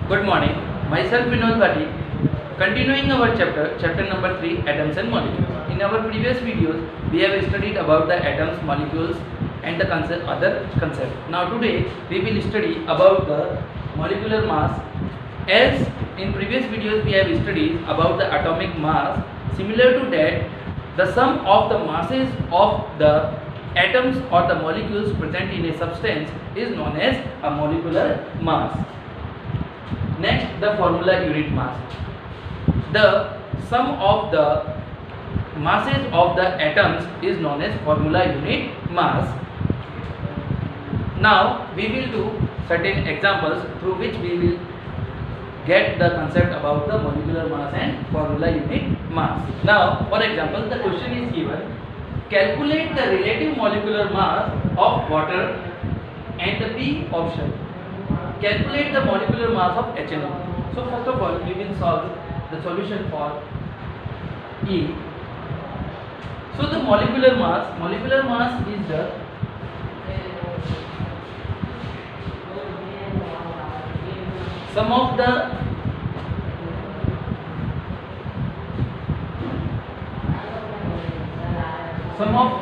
Good morning. Myself Vinod Bhatti. Continuing our chapter number 3, atoms and molecules. In our previous videos, we have studied about the atoms, molecules, and the other concept. Now today we will study about the molecular mass. As in previous videos we have studied about the atomic mass. Similar to that, the sum of the masses of the atoms or the molecules present in a substance is known as a molecular mass. Next, the formula unit mass. The sum of the masses of the atoms is known as formula unit mass. Now we will do certain examples through which we will get the concept about the molecular mass and formula unit mass. Now, for example, the question is given: calculate the relative molecular mass of water, and the B option. Calculate the molecular mass of HNO. So first of all, we will solve the solution for E. So the molecular mass is the sum of the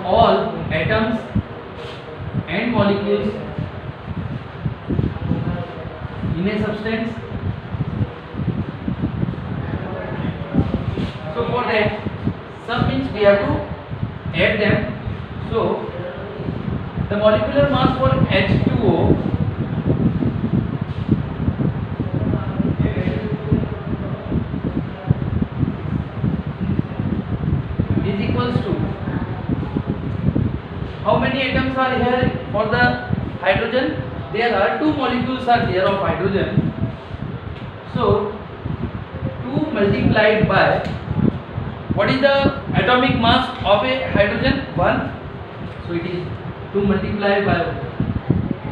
all atoms and molecules in a substance. So for that, sum means we have to add them. So the molecular mass for H2O is equals to, how many atoms are here for the hydrogen? There are 2 molecules are there of hydrogen. So 2 multiplied by, what is the atomic mass of a hydrogen? 1. So it is 2 multiplied by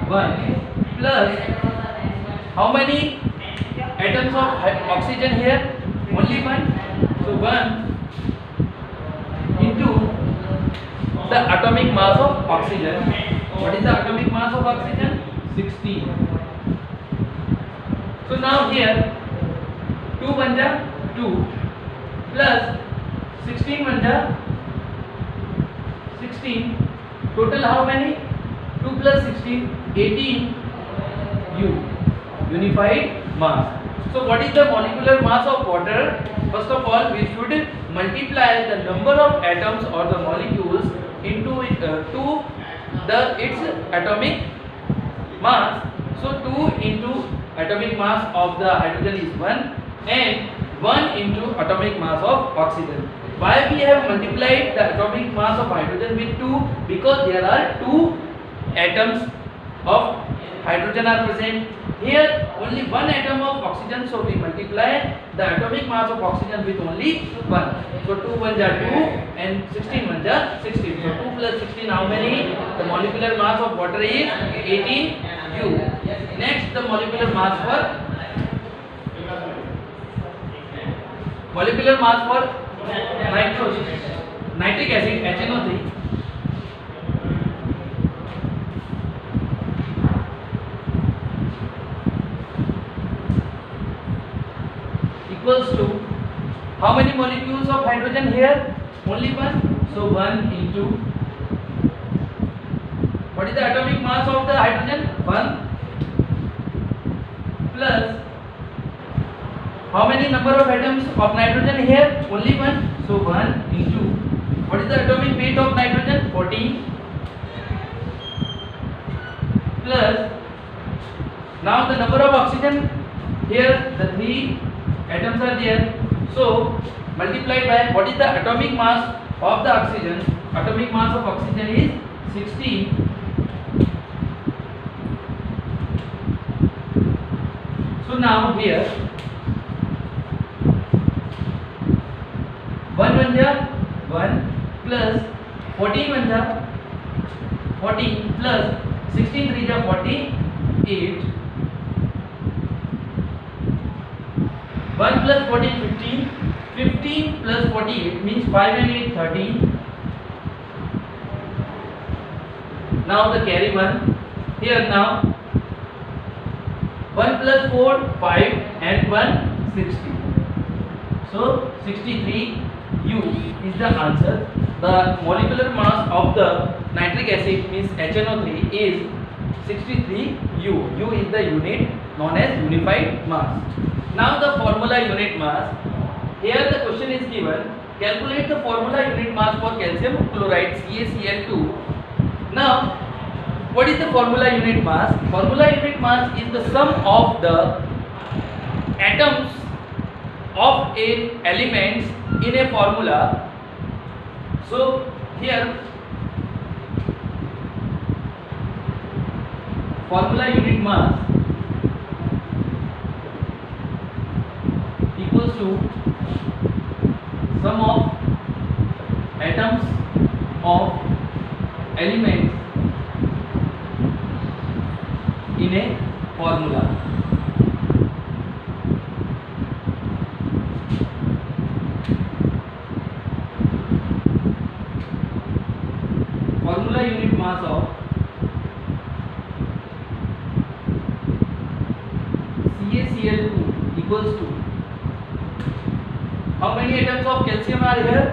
1 plus, how many atoms of oxygen here? Only 1. So 1 into the atomic mass of oxygen. What is the atomic mass of oxygen? 16. So now here 2 1 ja 2 plus 16 1 ja 16. Total how many? 2 plus 16, 18 U, unified mass. So what is the molecular mass of water? First of all, we should multiply the number of atoms or the molecules into its atomic mass. So 2 into atomic mass of the hydrogen is 1 and 1 into atomic mass of oxygen. Why we have multiplied the atomic mass of hydrogen with 2? Because there are 2 atoms of hydrogen are present. Here only 1 atom of oxygen, so we multiply the atomic mass of oxygen with only 1. So 2 1 ja 2 and 16 1 ja 16. So 2 plus 16 how many? The molecular mass of water is 18 U. Next, the molecular mass for nitric acid HNO3 equals to, how many molecules of hydrogen here? Only 1. So 1 into, what is the atomic mass of the hydrogen? 1 plus, how many number of atoms of nitrogen here? Only 1. So 1 into, what is the atomic weight of nitrogen? 14 plus, now the number of oxygen here, the 3 atoms are there. So multiplied by, what is the atomic mass of the oxygen? Atomic mass of oxygen is 16. So now here 1 1 ja 1 plus 14 1 ja 14 plus 16 3 ja 48. 1 plus 14 15. 15 plus 48 means 5 and 8 13. Now the carry one. Here now 1 plus 4, 5 and 1, 60. So 63 U is the answer. The molecular mass of the nitric acid means HNO3 is 63 U. U is the unit known as unified mass. Now the formula unit mass. Here the question is given, calculate the formula unit mass for calcium chloride CaCl2. Now what is the formula unit mass? Formula unit mass is the sum of the atoms of a elements in a formula. So here formula unit mass equals to sum of atoms of elements in a formula. Formula unit mass of CaCl2 equals to, how many atoms of calcium are here?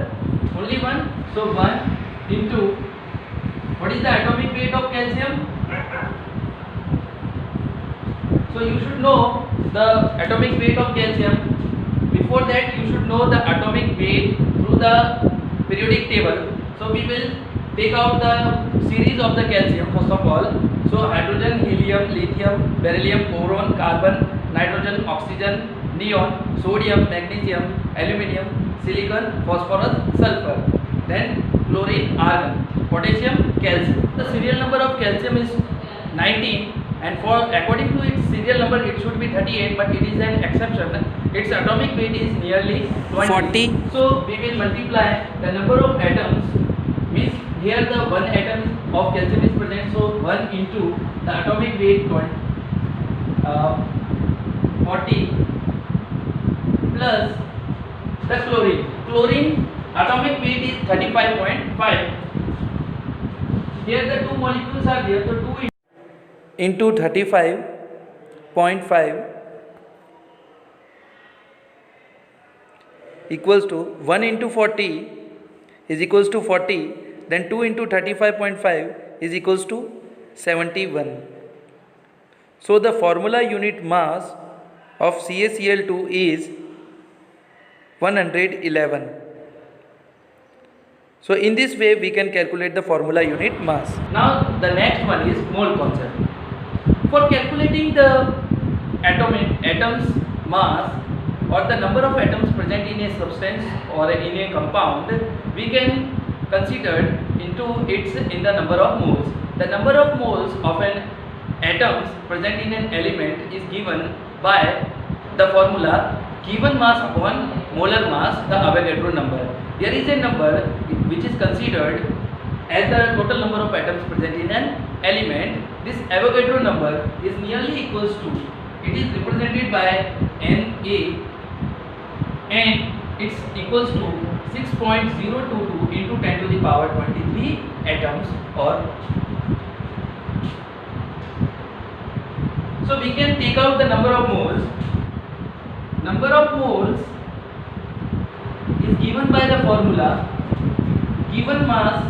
Only one. So 1 into, what is the atomic weight of calcium? So you should know the atomic weight of calcium. Before that you should know the atomic weight through the periodic table. So we will take out the series of the calcium first of all. So hydrogen, helium, lithium, beryllium, boron, carbon, nitrogen, oxygen, neon, sodium, magnesium, aluminium, silicon, phosphorus, sulfur, then chlorine, argon, potassium, calcium. The serial number of calcium is 19 and for according to its serial number it should be 38, but it is an exception. Its atomic weight is nearly 20. So we will multiply the number of atoms, means here the one atom of calcium is present, so 1 into the atomic weight 40 plus the chlorine. Chlorine atomic weight is 35.5. Here the two molecules are there, so 2 into 35.5 equals to 1 into 40 is equals to 40, then 2 into 35.5 is equals to 71. So the formula unit mass of CaCl2 is 111. So in this way we can calculate the formula unit mass. Now the next one is mole concept. For calculating the atom's mass or the number of atoms present in a substance or in a compound, we can consider into its in the number of moles. The number of moles of an atoms present in an element is given by the formula given mass upon molar mass, the Avogadro number. There is a number which is considered as the total number of atoms present in an element. This Avogadro number is nearly equals to, it is represented by Na and it's equals to 6.022 into 10 to the power 23 atoms, or so we can take out the number of moles. Number of moles is given by the formula given mass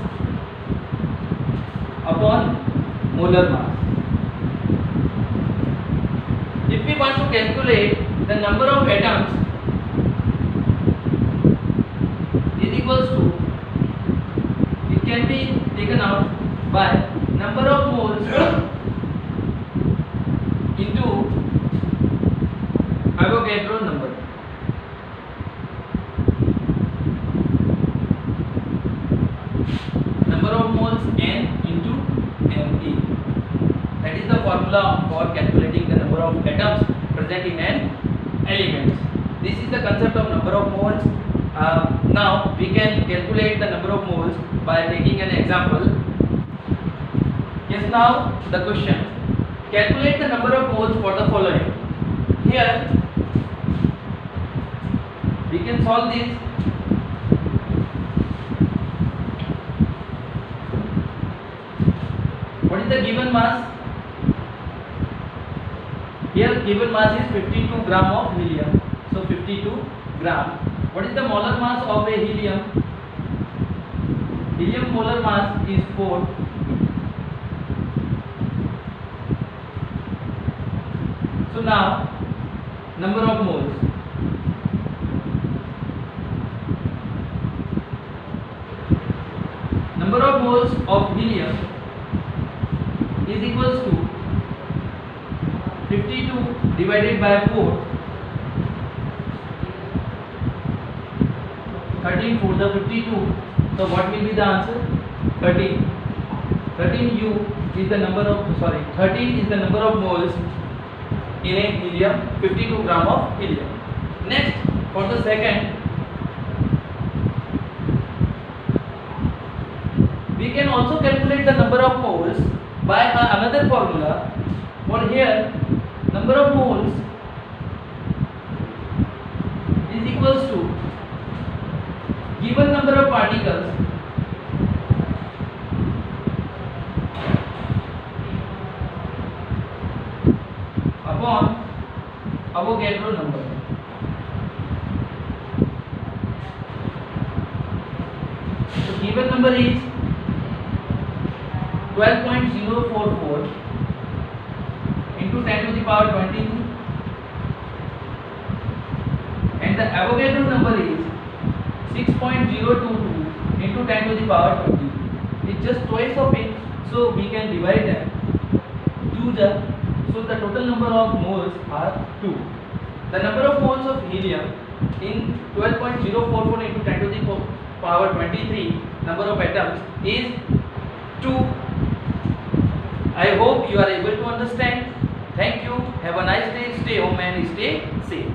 upon molar mass. If we want to calculate the number of atoms, is equals to, it can be taken out by number of moles into Avogadro number. Number of moles N into Me. That is the formula for calculating the number of atoms present in an element. This is the concept of number of moles. Now we can calculate the number of moles by taking an example. Yes, now the question. Calculate the number of moles for the following. Here we can solve this. What is the given mass? Here here given mass is 52 gram of helium. So 52 gram. What is the molar mass of a helium? Helium molar mass is 4. So now number of moles. Number of moles of helium is equals to 52 divided by 4. 13 for the 52. So what will be the answer? 13. 13 U is the number of 13 is the number of moles in a helium, 52 gram of helium. Next, for the second, we can also calculate the number of moles by another formula. For here, number of moles is equals to given number of particles upon Avogadro number. So given number is 12.044 into 10 to the power 22, and the Avogadro number is 6.022 into 10 to the power 20. It's just twice of it, so we can divide them. 2 so the total number of moles are 2. The number of moles of helium in 12.044 into 10 to the power 23 number of atoms is 2. I hope you are able to understand. Thank you. Have a nice day. Stay home and stay safe.